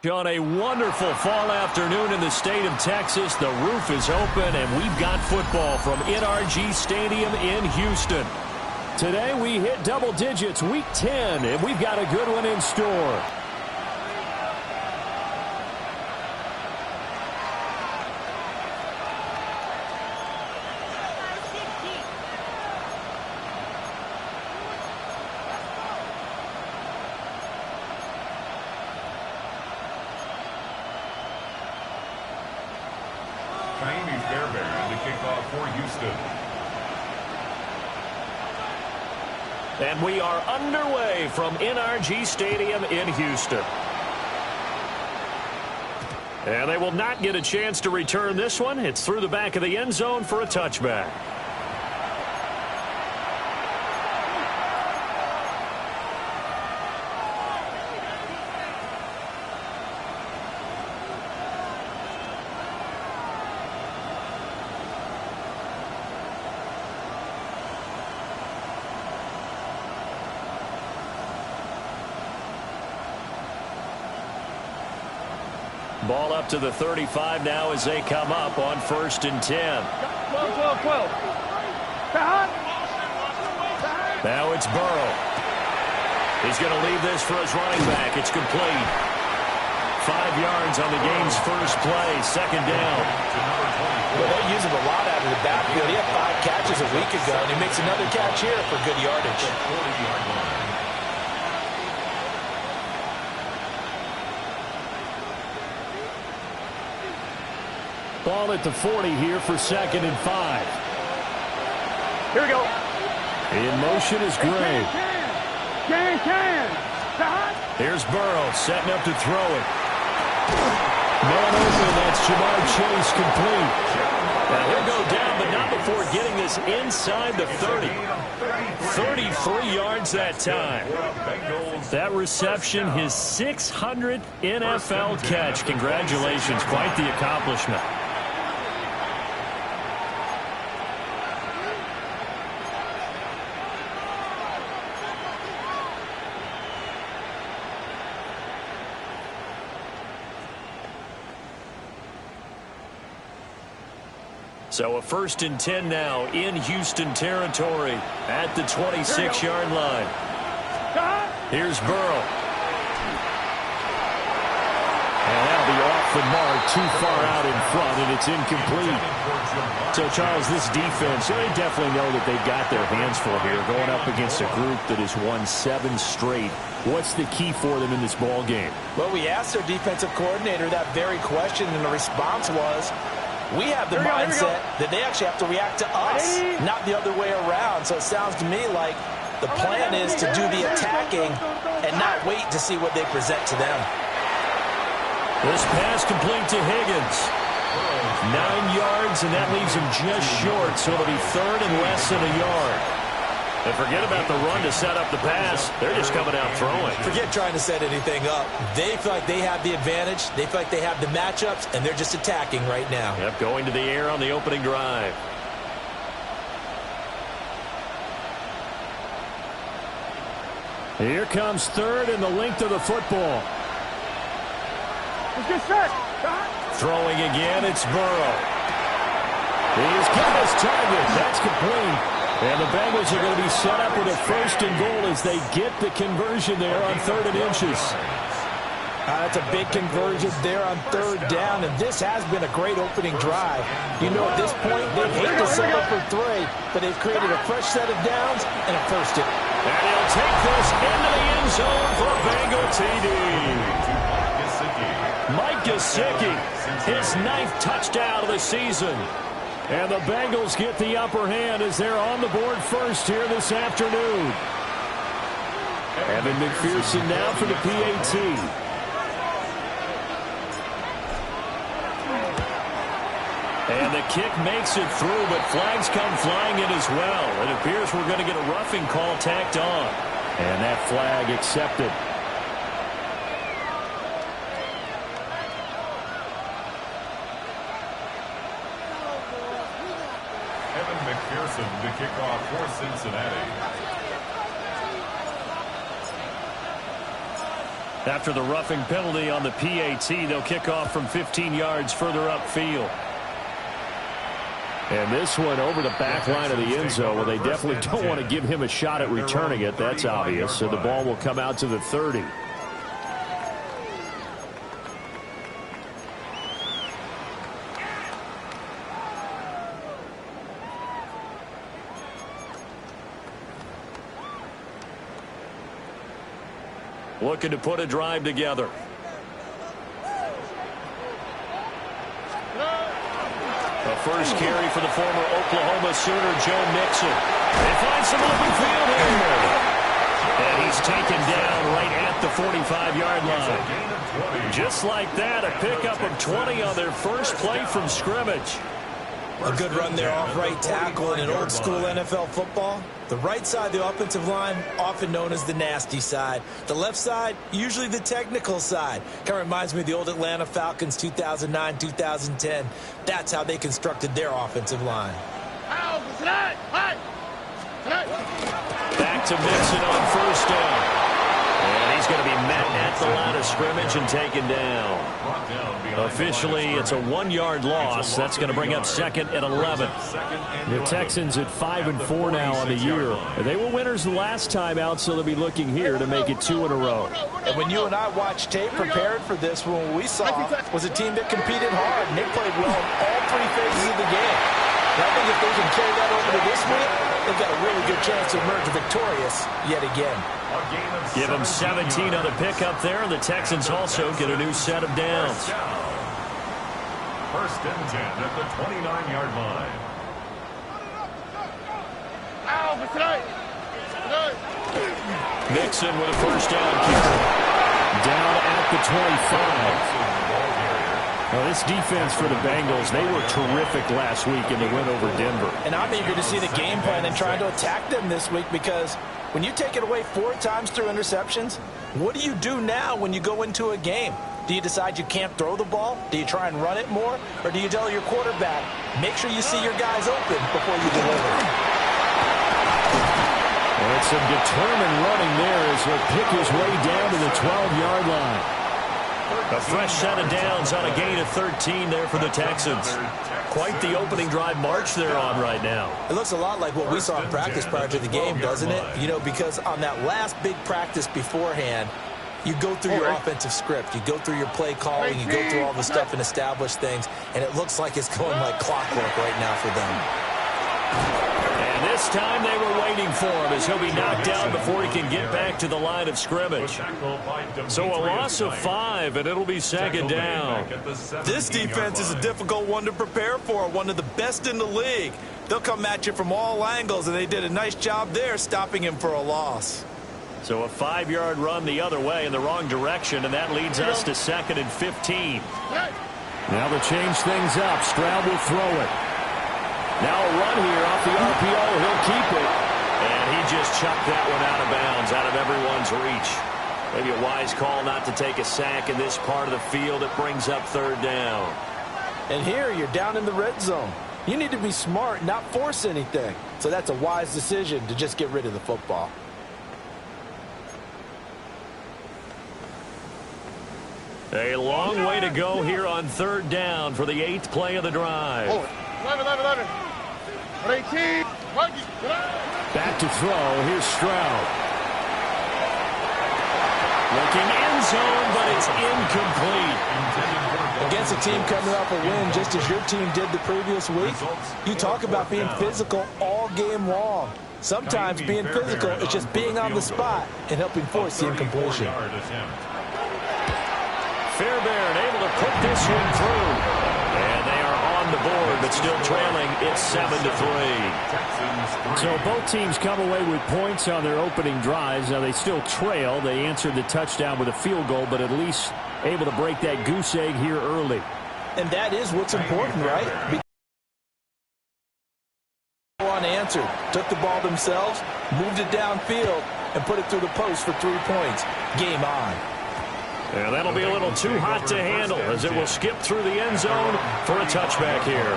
On a wonderful fall afternoon in the state of Texas, the roof is open, and we've got football from NRG Stadium in Houston. Today we hit double digits, week 10, and we've got a good one in store. And we are underway from NRG Stadium in Houston. And they will not get a chance to return this one. It's through the back of the end zone for a touchback. Ball up to the 35 now as they come up on 1st and 10. 12. Now it's Burrow. He's going to leave this for his running back. It's complete. 5 yards on the game's first play. 2nd down. Well, they use him a lot out of the backfield. He had 5 catches a week ago, and he makes another catch here for good yardage. Ball at the 40 here for 2nd and 5. Here we go. In motion is Gray. Here's Burrow setting up to throw it. Man open, that's Jamar Chase complete. Now he'll go down, but not before getting this inside the 30. 33 yards that time. That reception, his 600th NFL catch. Congratulations, quite the accomplishment. So a 1st and 10 now in Houston territory at the 26-yard line. Here's Burrow. And that'll be off the mark, too far out in front, and it's incomplete. So, Charles, this defense, they definitely know that they've got their hands full here, going up against a group that has won 7 straight. What's the key for them in this ball game? Well, we asked their defensive coordinator that very question, and the response was, we have the mindset that they actually have to react to us, not the other way around. So it sounds to me like the plan is to do the attacking and not wait to see what they present to them. This pass complete to Higgins. 9 yards, and that leaves him just short, so it'll be 3rd and less than a yard. And forget about the run to set up the pass. They're just coming out throwing. Forget trying to set anything up. They feel like they have the advantage. They feel like they have the matchups, and they're just attacking right now. Yep, going to the air on the opening drive. Here comes 3rd and the length of the football. Let's get set. Throwing again, it's Burrow. He's got his target. That's complete. And the Bengals are going to be set up with a 1st and goal as they get the conversion there on 3rd and inches. That's a big conversion there on 3rd down, and this has been a great opening drive. You know, at this point, they've hit to settle for 3, but they've created a fresh set of downs and a 1st down. And he'll take this into the end zone for a Bengal TD. Mike Gesicki, his 9th touchdown of the season. And the Bengals get the upper hand as they're on the board first here this afternoon. Evan McPherson now for the PAT. And the kick makes it through, but flags come flying in as well. It appears we're going to get a roughing call tacked on. And that flag accepted. The kickoff for Cincinnati. After the roughing penalty on the PAT, they'll kick off from 15 yards further upfield. And this one over the back line of the end zone. Well, they definitely don't want to give him a shot at returning it. That's obvious. So the ball will come out to the 30. Looking to put a drive together. A first carry for the former Oklahoma Sooner, Joe Mixon. They find some open field here. And he he's taken down right at the 45-yard line. Just like that, a pickup of 20 on their first play from scrimmage. A good run there off right tackle in an old-school NFL football. The right side of the offensive line, often known as the nasty side. The left side, usually the technical side. Kind of reminds me of the old Atlanta Falcons 2009-2010. That's how they constructed their offensive line. Back to Mixon on first down. And he's going to be met at the line of scrimmage and taken down. Officially, it's a 1-yard loss. That's going to bring up second and 11. The Texans at 5-4 now on the year. They were winners the last time out, so they'll be looking here to make it 2 in a row. And when you and I watched tape prepared for this, what we saw was a team that competed hard. And they played well in all 3 phases of the game. And I think if they can carry that over to this week, they've got a really good chance to emerge victorious yet again. Give them 17 on the pickup there, and the Texans also get a new set of downs. First and 10 at the 29-yard line. Mixon with a first down keeper. Down at the 25. Well, this defense for the Bengals, they were terrific last week in the win over Denver. And I'm eager to see the game plan and trying to attack them this week, because when you take it away 4 times through interceptions, what do you do now when you go into a game? Do you decide you can't throw the ball? Do you try and run it more? Or do you tell your quarterback, make sure you see your guys open before you deliver? And it's some determined running there as he'll pick his way down to the 12-yard line. A fresh set of downs on a gain of 13 there for the Texans. Quite the opening drive march they're on right now. It looks a lot like what we saw in practice prior to the game, doesn't it? You know, because on that last big practice beforehand, you go through your offensive script. You go through your play calling. You go through all the stuff and establish things. And it looks like it's going like clockwork right now for them. And this time they were waiting for him as he'll be knocked down before he can get back to the line of scrimmage. So a loss of 5, and it'll be second down. This defense is a difficult one to prepare for, one of the best in the league. They'll come at you from all angles, and they did a nice job there stopping him for a loss. So a 5-yard run the other way in the wrong direction, and that leads us to second and 15. Now to change things up, Stroud will throw it. Now a run here off the RPO. He'll keep it. And he just chucked that one out of bounds, out of everyone's reach. Maybe a wise call not to take a sack in this part of the field. It brings up third down. And here you're down in the red zone. You need to be smart, not force anything. So that's a wise decision to just get rid of the football. A long way to go here on third down for the 8th play of the drive. 11. 18. Back to throw. Here's Stroud. Looking end zone, but it's incomplete. Against a team coming off a win, just as your team did the previous week, you talk about being physical all game long. Sometimes being physical is just being on the spot and helping force the incompletion. Fairbairn able to put this one through. And they are on the board, but still trailing. It's 7-3. So both teams come away with points on their opening drives. Now they still trail. They answered the touchdown with a field goal, but at least able to break that goose egg here early. And that is what's important, right? Unanswered. Took the ball themselves, moved it downfield, and put it through the post for 3 points. Game on. And that'll be a little too hot to handle as it will skip through the end zone for a touchback here.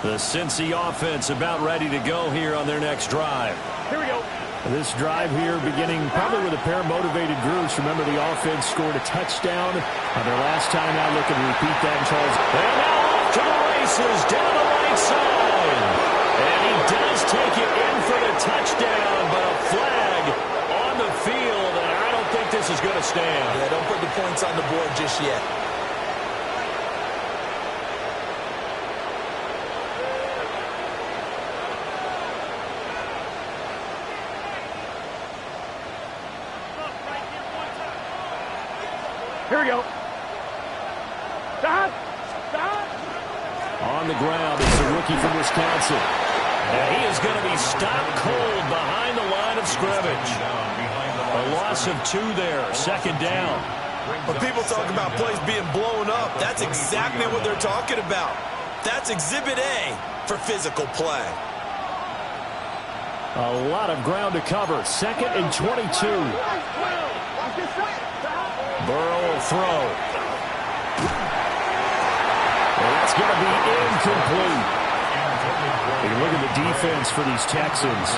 The Cincy offense about ready to go here on their next drive. Here we go. This drive here beginning probably with a pair of motivated groups. Remember, the offense scored a touchdown on their last time out. Looking to repeat that in Charles. And now off to the races down the right side. And he does take it in for the touchdown, but a flag on the field, and I don't think this is going to stand. Yeah, don't put the points on the board just yet. Here we go. On the ground is the rookie from Wisconsin. And he is going to be stopped cold behind the line of scrimmage. A loss of 2 there, second down. When people talk about plays being blown up, that's exactly what they're talking about. That's Exhibit A for physical play. A lot of ground to cover. Second and 22. Burrow will throw. And that's going to be incomplete. You look at the defense for these Texans.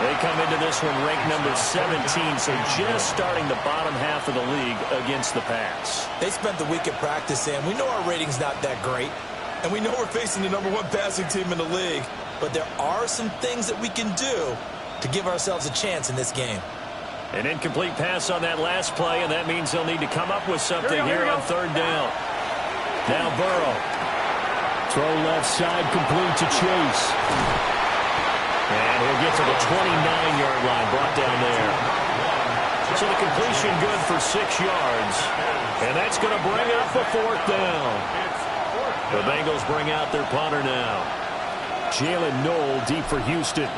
They come into this one ranked number 17, so just starting the bottom half of the league against the pass. They spent the week at practice, and we know our rating's not that great. And we know we're facing the number 1 passing team in the league. But there are some things that we can do to give ourselves a chance in this game. An incomplete pass on that last play, and that means they'll need to come up with something here on third down. Now Burrow. Throw left side, complete to Chase. And he'll get to the 29-yard line, brought down there. So the completion good for 6 yards. And that's going to bring up a 4th down. The Bengals bring out their punter now. Jalen Noel deep for Houston.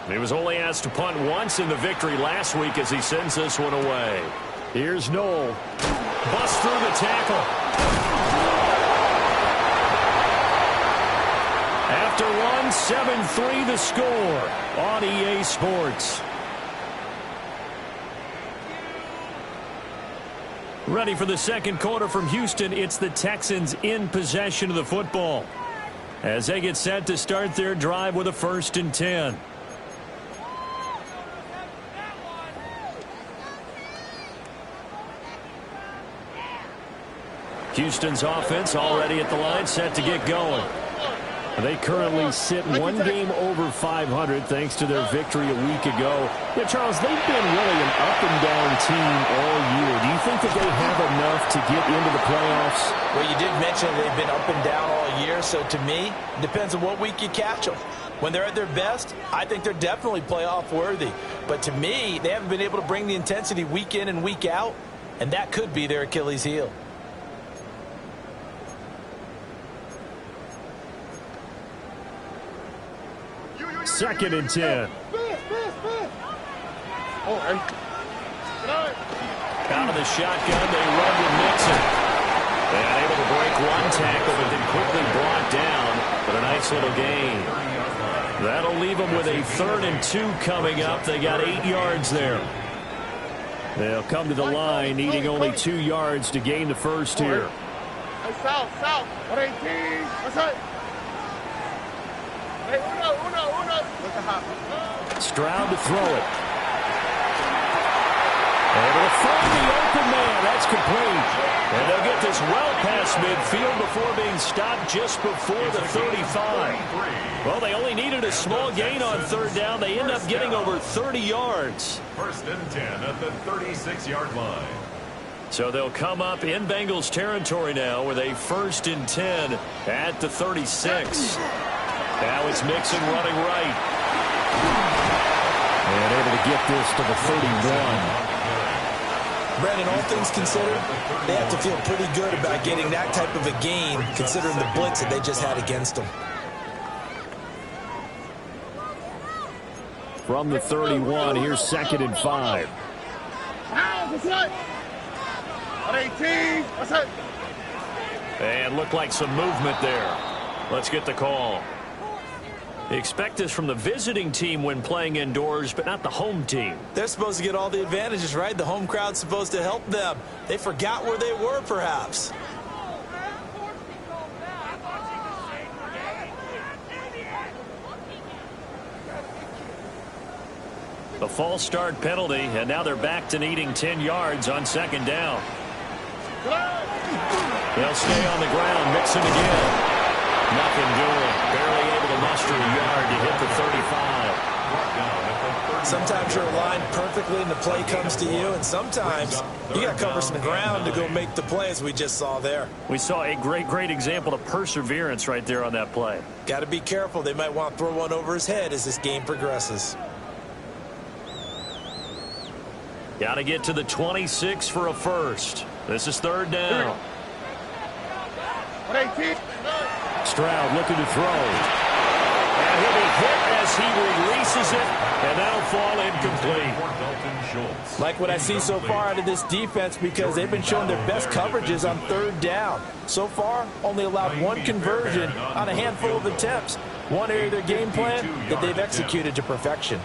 He was only asked to punt once in the victory last week as he sends this one away. Here's Noel. Bust through the tackle. After one, 7-3 the score on EA Sports. Ready for the second quarter from Houston. It's the Texans in possession of the football as they get set to start their drive with a 1st and 10. Houston's offense already at the line, set to get going. They currently sit 1 game over 500 thanks to their victory a week ago. Yeah, Charles, they've been really an up-and-down team all year. Do you think that they have enough to get into the playoffs? Well, you did mention they've been up and down all year, so to me, it depends on what week you catch them. When they're at their best, I think they're definitely playoff worthy. But to me, they haven't been able to bring the intensity week in and week out, and that could be their Achilles heel. Second and 10. Out of the shotgun, they run with Mixon. And able to break 1 tackle, but then quickly brought down. But a nice little gain. That'll leave them with a 3rd and 2 coming up. They got 8 yards there. They'll come to the line, needing only 2 yards to gain the first here. South, 118. What's up? Hey, uno. Stroud to throw it. Able to find the open man. That's complete. And they'll get this well past midfield before being stopped just before the 35. Well, they only needed a small gain on 3rd down. They end up getting over 30 yards. 1st and 10 at the 36-yard line. So they'll come up in Bengals territory now with a 1st and 10 at the 36. Now it's Mixon running right. And able to get this to the 31. Brandon, all things considered, they have to feel pretty good about getting that type of a gain, considering the blitz that they just had against them. From the 31, here's 2nd and 5. What's up? 118. What's up? And looked like some movement there. Let's get the call. Expect this from the visiting team when playing indoors, but not the home team. They're supposed to get all the advantages, right? The home crowd's supposed to help them. They forgot where they were, perhaps. The false start penalty, and now they're back to needing 10 yards on 2nd down. They'll stay on the ground, Mixon again. Nothing doing. Barely able to muster a yard to hit the 35. Sometimes you're aligned perfectly and the play comes to you, and sometimes you got to cover some ground to go make the play, as we just saw there. We saw a great example of perseverance right there on that play. Got to be careful. They might want to throw one over his head as this game progresses. Got to get to the 26 for a 1st. This is third down. 118. Stroud looking to throw. And he'll be hit as he releases it, and that'll fall incomplete. Like what I see so far out of this defense, because they've been showing their best coverages on third down. So far, only allowed one conversion on a handful of attempts. One area of their game plan that they've executed to perfection.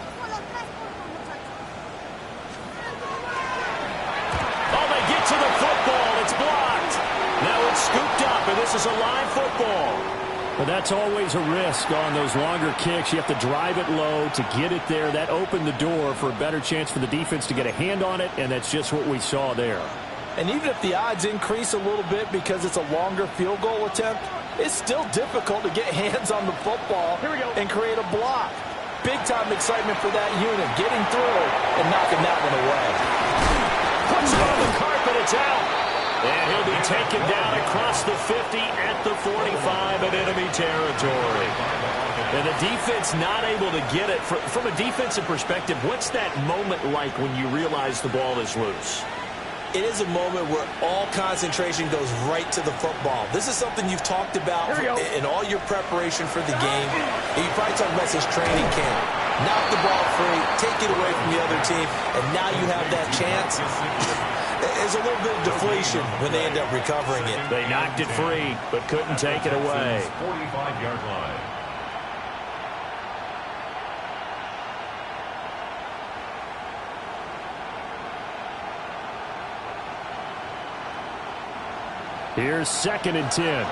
Oh, they get to the football. It's blocked. Now it's scooped up, and this is a live football. But that's always a risk on those longer kicks. You have to drive it low to get it there. That opened the door for a better chance for the defense to get a hand on it, and that's just what we saw there. And even if the odds increase a little bit because it's a longer field goal attempt, it's still difficult to get hands on the football and create a block. Big-time excitement for that unit, getting through and knocking that one away. Puts it on the carpet, it's out. And he'll be taken down across the 50 at the 45 in enemy territory. And the defense not able to get it. From a defensive perspective, what's that moment like when you realize the ball is loose? It is a moment where all concentration goes right to the football. This is something you've talked about in all your preparation for the game. And you probably talked about since training camp. Knock the ball free, take it away from the other team, and now you have that chance. There's a little bit of deflation when they end up recovering it. They knocked it free, but couldn't take it away. 45-yard line. Here's 2nd and 10.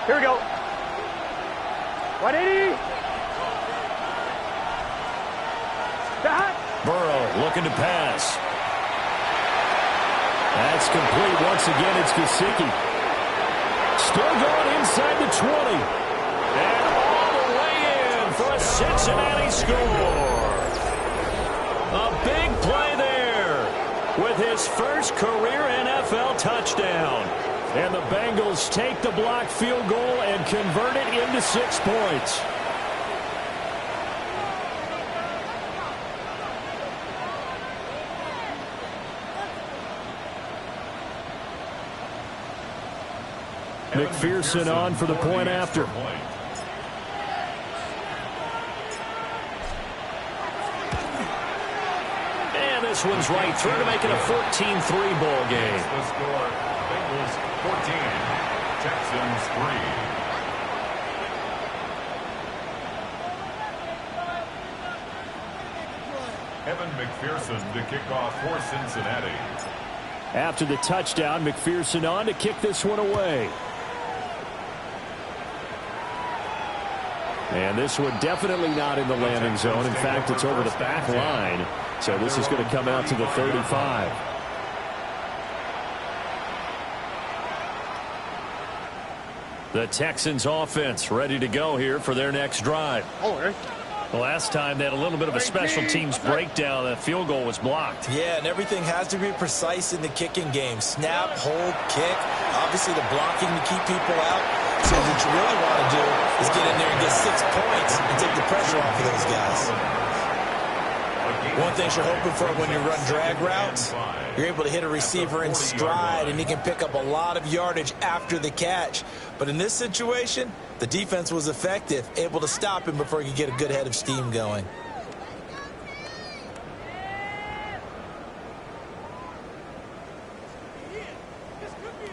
Here we go. 180. Burrow looking to pass. That's complete. Once again, it's Gesicki. Still going inside the 20. And all the way in for a Cincinnati score. A big play there with his first career NFL touchdown. And the Bengals take the blocked field goal and convert it into 6 points. McPherson on for the point after. And this one's right through to make it a 14-3 ball game. The score, Bengals 14, Texans 3. Evan McPherson to kick off for Cincinnati. After the touchdown, McPherson on to kick this one away. And this one definitely not in the landing zone. In fact, it's over the back line. So this is going to come out to the 35. The Texans offense ready to go here for their next drive. The last time they had a little bit of a special teams breakdown. That field goal was blocked. Yeah, and everything has to be precise in the kicking game. Snap, hold, kick. Obviously the blocking to keep people out. So what you really want to do is get in there and get 6 points and take the pressure off of those guys. One thing you're hoping for when you run drag routes, you're able to hit a receiver in stride and he can pick up a lot of yardage after the catch. But in this situation, the defense was effective, able to stop him before he could get a good head of steam going.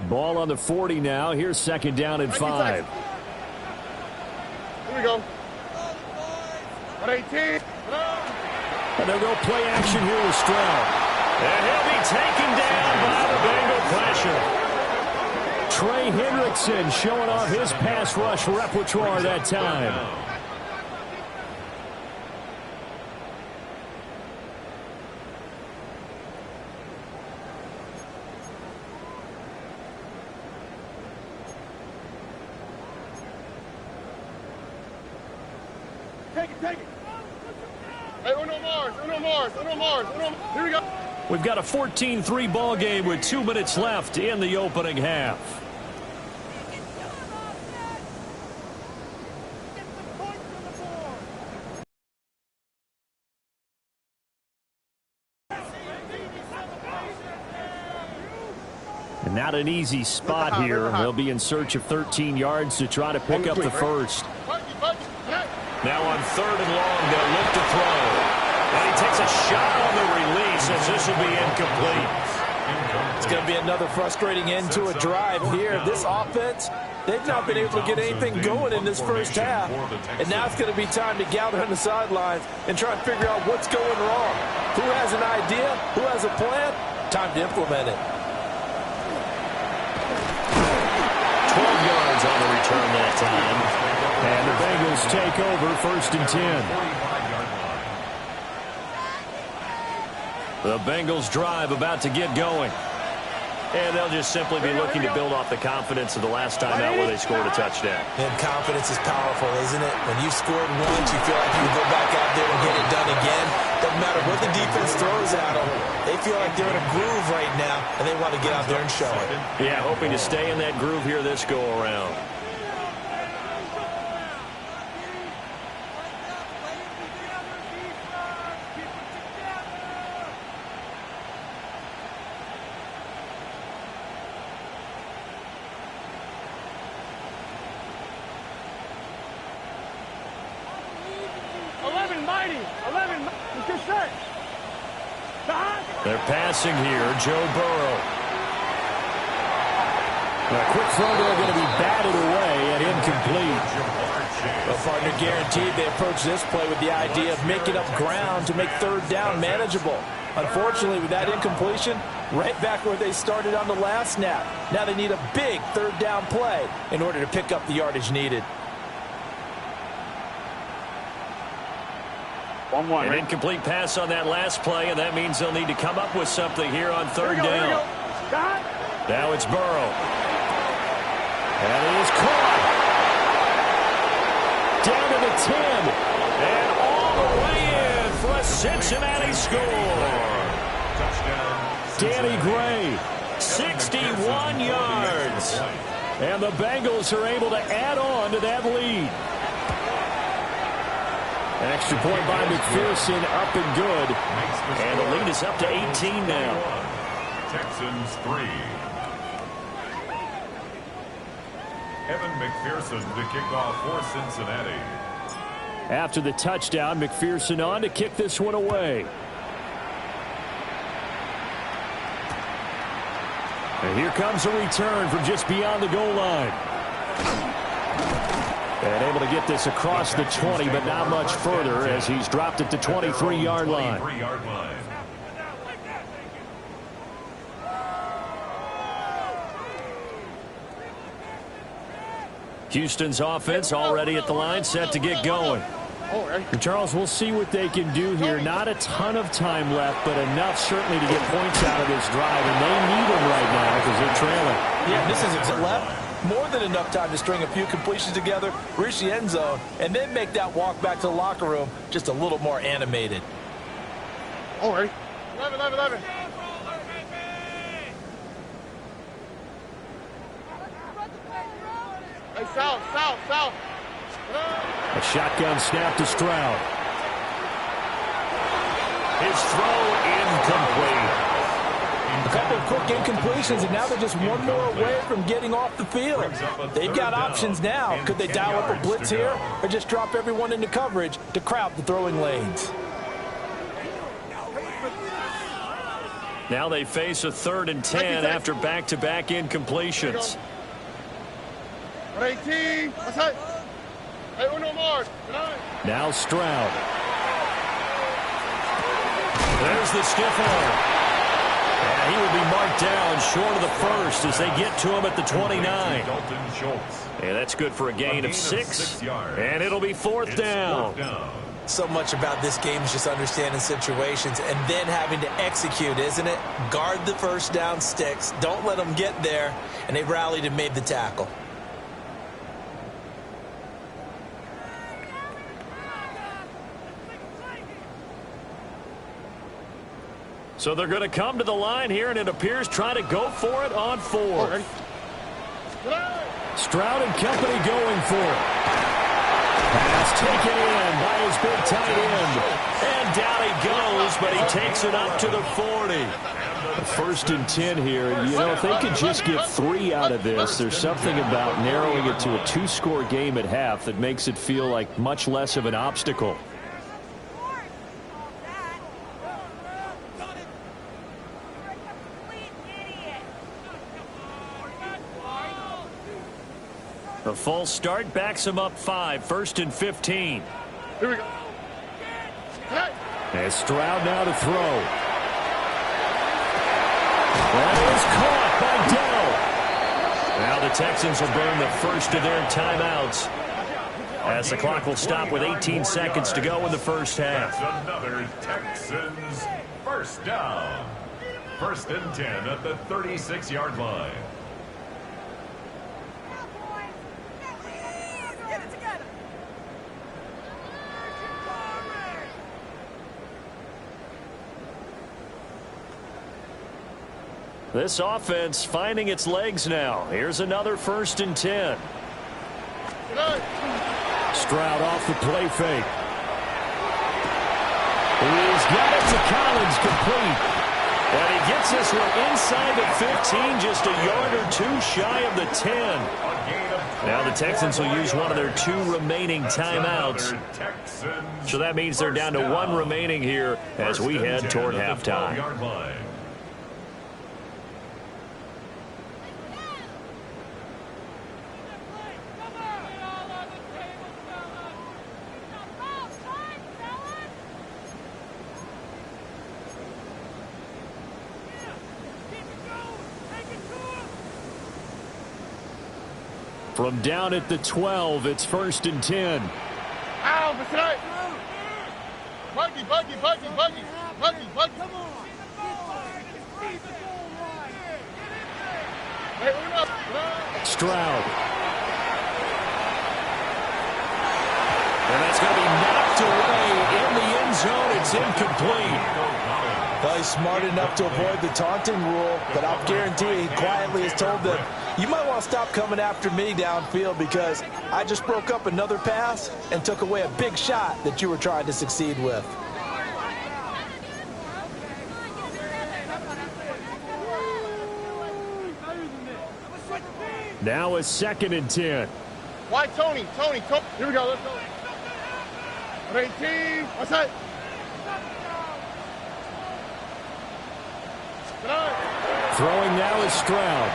Ball on the 40 now. Here's 2nd down and 5. Here we go. 118. And they'll go play action here with Stroud. And he'll be taken down by the Bengal pressure. Trey Hendrickson showing off his pass rush repertoire that time. Take it. Hey, Uno Mars. Here we go. We've got a 14-3 ball game with 2 minutes left in the opening half. Not an easy spot here. They'll be in search of 13 yards to try to pick up the first. Now on 3rd and long, they'll look to throw. And he takes a shot on the release as this will be incomplete. It's going to be another frustrating end to a drive here. This offense, they've not been able to get anything going in this first half. And now it's going to be time to gather on the sidelines and try and figure out what's going wrong. Who has an idea? Who has a plan? Time to implement it. 12 yards on the return that time. And the Bengals take over 1st and 10. The Bengals drive about to get going. And they'll just simply be looking to build off the confidence of the last time out where they scored a touchdown. And confidence is powerful, isn't it? When you've scored once, you feel like you can go back out there and get it done again. Doesn't matter what the defense throws at them. They feel like they're in a groove right now, and they want to get out there and show it. Yeah, hoping to stay in that groove here this go-around. They're passing here, Joe Burrow. A quick throw there going to be batted away and incomplete. Well, partner, guaranteed they approach this play with the idea of making up ground to make 3rd down manageable. Unfortunately, with that incompletion, right back where they started on the last snap. Now they need a big 3rd down play in order to pick up the yardage needed. An incomplete pass on that last play, and that means they'll need to come up with something here on 3rd down. Now it's Burrow. And he is caught. Down to the 10. And all the way in for a Cincinnati score. Danny Gray, 61 yards. And the Bengals are able to add on to that lead. Extra point by McPherson, up and good. And the lead is up to 18 now. Texans 3. Evan McPherson to kick off for Cincinnati. After the touchdown, McPherson on to kick this one away. And here comes a return from just beyond the goal line. And able to get this across the 20, but not much further as he's dropped it to 23-yard line. Houston's offense already at the line, set to get going. And Charles, we'll see what they can do here. Not a ton of time left, but enough certainly to get points out of this drive, and they need them right now because they're trailing. Yeah, this is left. More than enough time to string a few completions together, reach the end zone, and then make that walk back to the locker room just a little more animated. All right. 11. Hey, south. A shotgun snap to Stroud. His throw incomplete. A couple of quick incompletions, and now they're just one more away from getting off the field. They've got options now. Could they dial up a blitz here or just drop everyone into coverage to crowd the throwing lanes? Now they face a 3rd and 10 after back-to-back incompletions. 18. Hey, uno more. Now Stroud. There's the stiff arm. And he will be marked down short of the first as they get to him at the 29. And that's good for a gain of 6. And it'll be 4th down. So much about this game is just understanding situations and then having to execute, isn't it? Guard the first down sticks. Don't let them get there. And they rallied and made the tackle. So they're going to come to the line here, and it appears trying to go for it on 4th. Stroud and company going for it. Pass taken in by his big tight end. And down he goes, but he takes it up to the 40. First and 10 here. You know, if they could just get 3 out of this, there's something about narrowing it to a 2-score game at half that makes it feel like much less of an obstacle. The false start backs him up 5. First and 15. Here we go. And Stroud now to throw. That is caught by Dell. Now the Texans will burn the first of their timeouts, as the clock will stop with 18 seconds to go in the first half. That's another Texans first down. First and 10 at the 36-yard line. This offense finding its legs now. Here's another first and 10. Stroud off the play fake. He's got it to Collins, complete. And he gets this one inside the 15, just a yard or 2 shy of the 10. Now the Texans will use one of their 2 remaining timeouts. So that means they're down to 1 remaining here as we head toward halftime. From down at the 12, it's first and 10. Ow, that's right. Buggy. Hey, Stroud. And that's going to be knocked away in the end zone. It's incomplete. Well, he's smart enough to avoid the taunting rule, but I'll guarantee he quietly has told them, you might want to stop coming after me downfield because I just broke up another pass and took away a big shot that you were trying to succeed with. Now a second and 10. Why, Tony? Here we go. Let's go. 18. What's that? Throwing now is Stroud.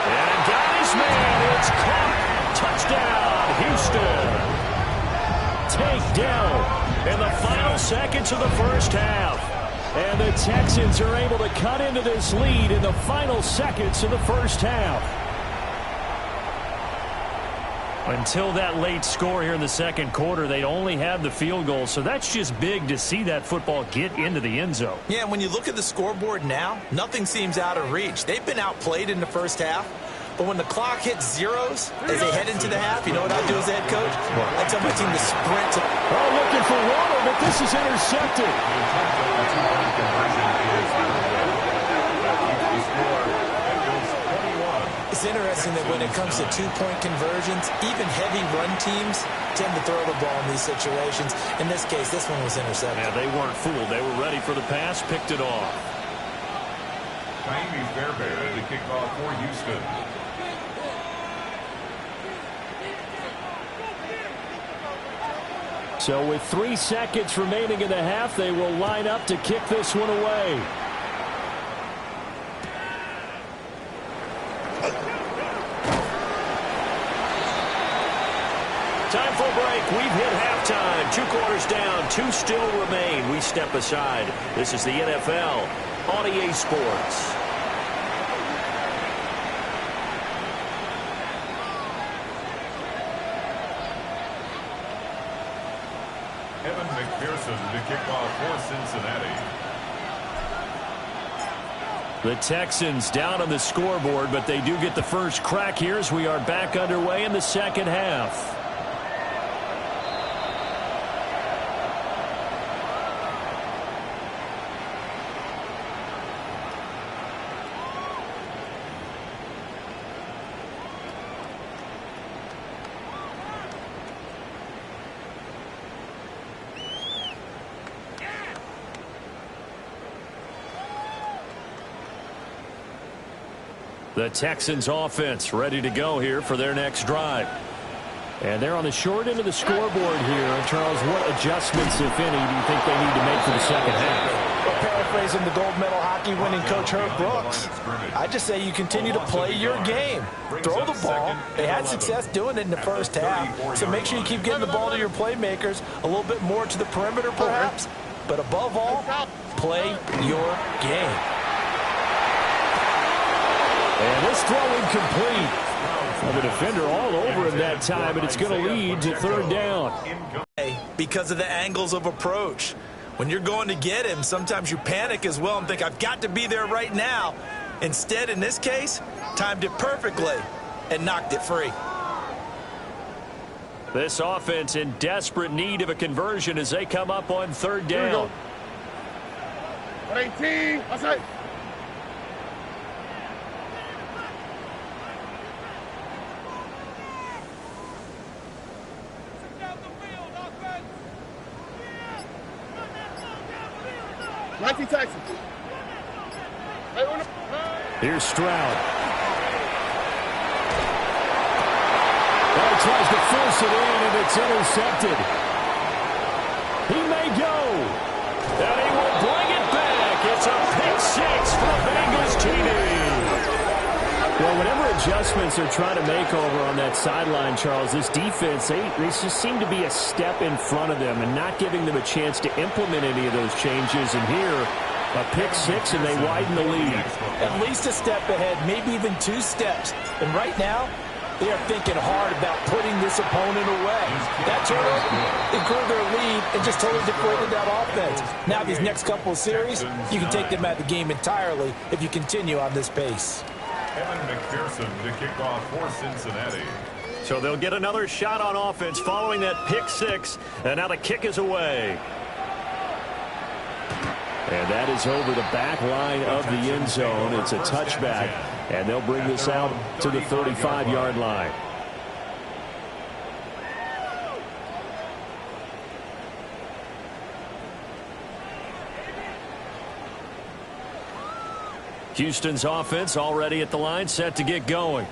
And got his man. It's caught. Touchdown, Houston. Take down in the final seconds of the first half. And the Texans are able to cut into this lead in the final seconds of the first half. Until that late score here in the second quarter, they'd only had the field goal, so that's just big to see that football get into the end zone. Yeah, and when you look at the scoreboard now, nothing seems out of reach. They've been outplayed in the first half, but when the clock hits zeros as they head into the half, you know what I do as the head coach? I tell my team to sprint. Looking for Waddle, but this is intercepted. It's interesting that when it comes to 2-point conversions, even heavy run teams tend to throw the ball in these situations. In this case, this one was intercepted. Yeah, they weren't fooled. They were ready for the pass, picked it off. Miami Fairbairn, the kickoff for Houston. So with 3 seconds remaining in the half, they will line up to kick this one away. Time for a break. We've hit halftime. 2 quarters down. 2 still remain. We step aside. This is the NFL on EA Sports. Evan McPherson to kick off for Cincinnati. The Texans down on the scoreboard, but they do get the first crack here as we are back underway in the second half. The Texans offense ready to go here for their next drive. And they're on the short end of the scoreboard here. Charles, what adjustments, if any, do you think they need to make for the second half? Well, paraphrasing the gold medal hockey winning coach Herb Brooks, I just say you continue to play your game. Throw the ball. They had success doing it in the first half, so make sure you keep getting the ball to your playmakers, a little bit more to the perimeter perhaps, but above all, play your game. And this throw incomplete. The defender all over him that time, and it's going to lead to third down. Because of the angles of approach. When you're going to get him, sometimes you panic as well and think, I've got to be there right now. Instead, in this case, timed it perfectly and knocked it free. This offense in desperate need of a conversion as they come up on third down. 18, outside. Texans. Here's Stroud. He tries to force it in, and it's intercepted. He may go. And he will bring it back. It's a pick six for the Bengals TD. Well, whatever adjustments they're trying to make over on that sideline, Charles, this defense, they just seem to be a step in front of them and not giving them a chance to implement any of those changes. And here, a pick six, and they widen the lead. At least a step ahead, maybe even 2 steps. And right now, they are thinking hard about putting this opponent away. That turnover, they grew their lead and just totally depleted that offense. Now these next couple of series, you can take them out of the game entirely if you continue on this pace. Kevin McPherson to kick off for Cincinnati. So they'll get another shot on offense following that pick six, and now the kick is away. And that is over the back line of the end zone. It's a touchback, and they'll bring this out to the 35-yard line. Houston's offense already at the line, set to get going.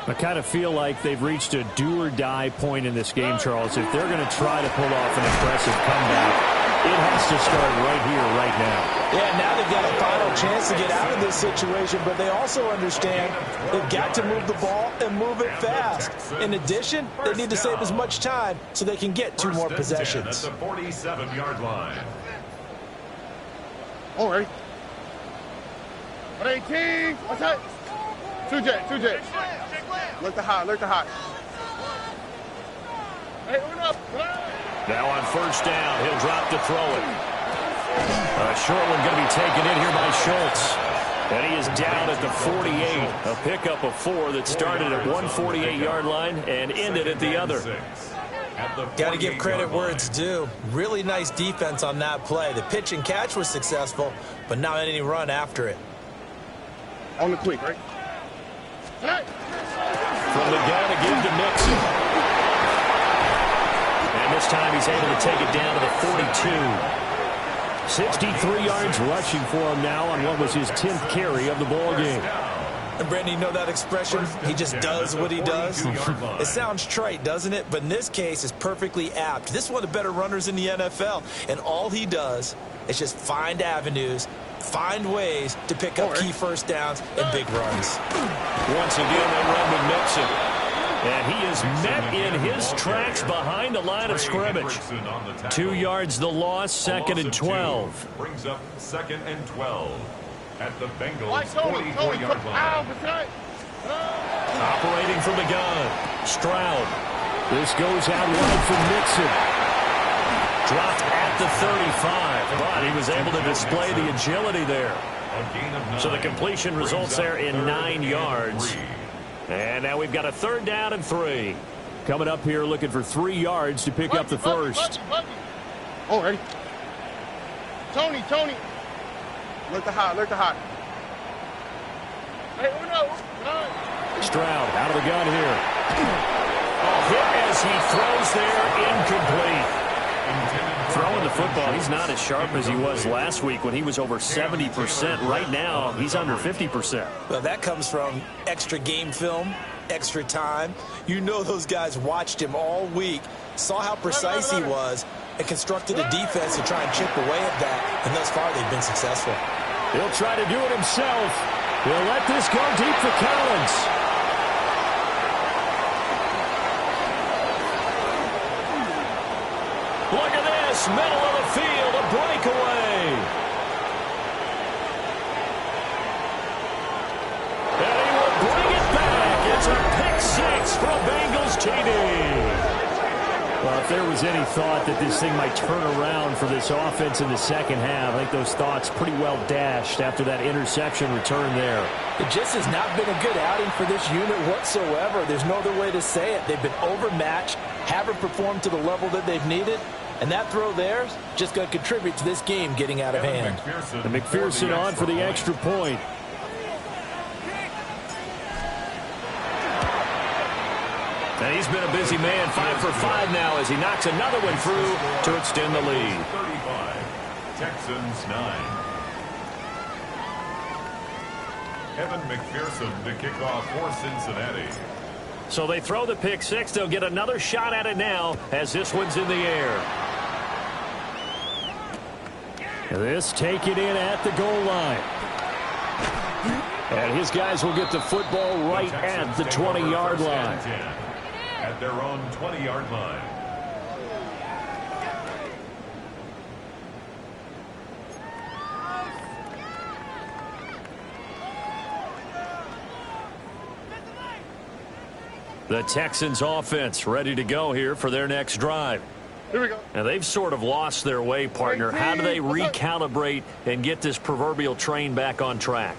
I kind of feel like they've reached a do-or-die point in this game, Charles. If they're going to try to pull off an impressive comeback, it has to start right here, right now. Yeah, now they've got a final chance to get out of this situation, but they also understand they've got to move the ball and move it fast. In addition, they need to save as much time so they can get 2 more possessions. At the 47-yard line. All right. 18, what's that? 2J. Look the hot. Hey, open up. Now on first down, he'll drop to throw it. A short one going to be taken in here by Schultz. And he is down at the 48. A pickup of 4 that started at 148-yard line and ended at the other. Got to give credit where it's due. Really nice defense on that play. The pitch and catch was successful, but not any run after it. On the quick, right? From the gun again to Mixon. And this time he's able to take it down to the 42. 63 yards rushing for him now on what was his 10th carry of the ball game. And Brandon, you know that expression, he just does what he does? It sounds trite, doesn't it? But in this case, it's perfectly apt. This is one of the better runners in the NFL, and all he does is just find avenues, find ways to pick up key first downs and big runs. Once again, they run with Mixon. And he is met in his tracks behind the line of scrimmage. 2 yards the loss, 2nd and 12. Brings up 2nd and 12 at the Bengals 44-yard line. Operating from the gun, Stroud. This goes out wide for Mixon. Dropped at the 35, but he was able to display the agility there. So the completion results there in 9 yards. And now we've got a 3rd down and 3. Coming up here looking for 3 yards to pick up the first. Oh, ready. Tony. Look the hot. Hey, no. Stroud out of the gun here. A hit as he throws there, incomplete. throwing the football, he's not as sharp as he was last week when he was over 70%. Right now, he's under 50%. Well, that comes from extra game film, extra time. You know those guys watched him all week, saw how precise he was, and constructed a defense to try and chip away at that. And thus far, they've been successful. He'll try to do it himself. He'll let this go deep for Collins. Look at this, middle of the field, a breakaway. And he will bring it back. It's a pick six for a Bengals TD. Well, if there was any thought that this thing might turn around for this offense in the second half, I think those thoughts pretty well dashed after that interception return there. It just has not been a good outing for this unit whatsoever. There's no other way to say it. They've been overmatched, haven't performed to the level that they've needed, and that throw there is just going to contribute to this game getting out of hand. And McPherson on for the extra point. And he's been a busy man, 5 for 5 now as he knocks another one through to extend the lead. 35, Texans 9. Evan McPherson to kick off for Cincinnati. So they throw the pick six. They'll get another shot at it now as this one's in the air. This taken in at the goal line. And his guys will get the football right at the 20-yard line. At their own 20-yard line. The Texans offense ready to go here for their next drive. Here we go. Now they've sort of lost their way, partner. How do they recalibrate and get this proverbial train back on track?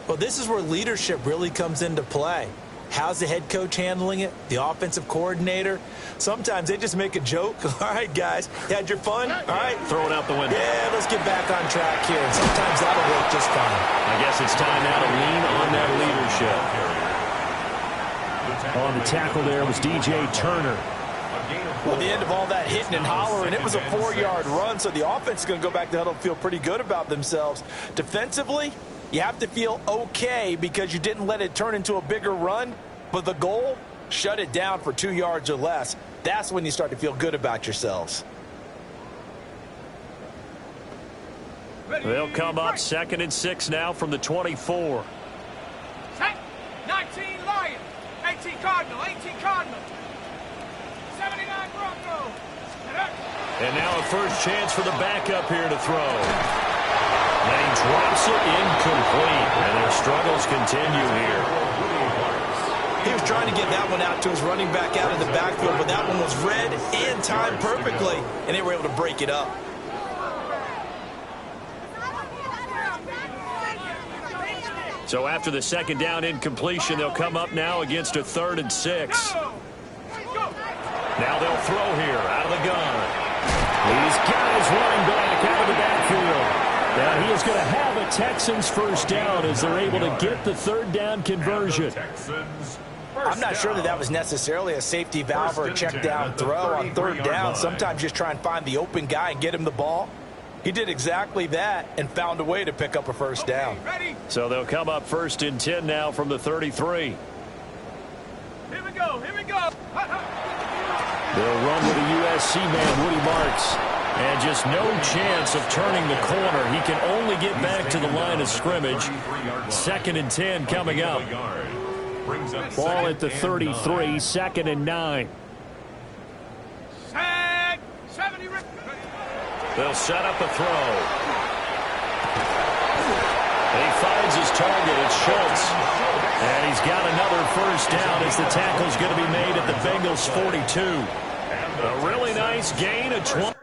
Well, this is where leadership really comes into play. How's the head coach handling it? The offensive coordinator? Sometimes they just make a joke. All right, guys, you had your fun? All right. Throw it out the window. Yeah, let's get back on track here. And sometimes that'll work just fine. I guess it's time now to lean on that leadership. On the tackle there was DJ Turner. Well, the end of all that hitting and hollering, it was a 4-yard run, so the offense is going to go back to huddle and feel pretty good about themselves. Defensively, you have to feel okay because you didn't let it turn into a bigger run, but the goal, shut it down for 2 yards or less. That's when you start to feel good about yourselves. They'll come up 2nd and 6 now from the 24. 19 Lions, 18 Cardinal, 18 Cardinal, 79 Broncos. And now a first chance for the backup here to throw. And he drops it incomplete. And their struggles continue here. He was trying to get that one out to his running back out of the backfield, but that one was read and timed perfectly, and they were able to break it up. So after the second down incompletion, they'll come up now against a 3rd and 6. Now they'll throw here out of the gun. These guys running back out of the backfield. Now he is going to have a Texans first down as they're able to get the 3rd down conversion. I'm not sure that was necessarily a safety valve or a check down throw on 3rd down. Sometimes just try and find the open guy and get him the ball. He did exactly that and found a way to pick up a first down. So they'll come up 1st and 10 now from the 33. Here we go, here we go. They'll run with a USC man, Woody Marks. And just no chance of turning the corner. He can only get back to the line of scrimmage. 2nd and 10 coming up. Ball at the 33, 2nd and 9. They'll set up a throw. And he finds his target. It's Schultz. And he's got another first down as the tackle's going to be made at the Bengals 42. A really nice gain of 20.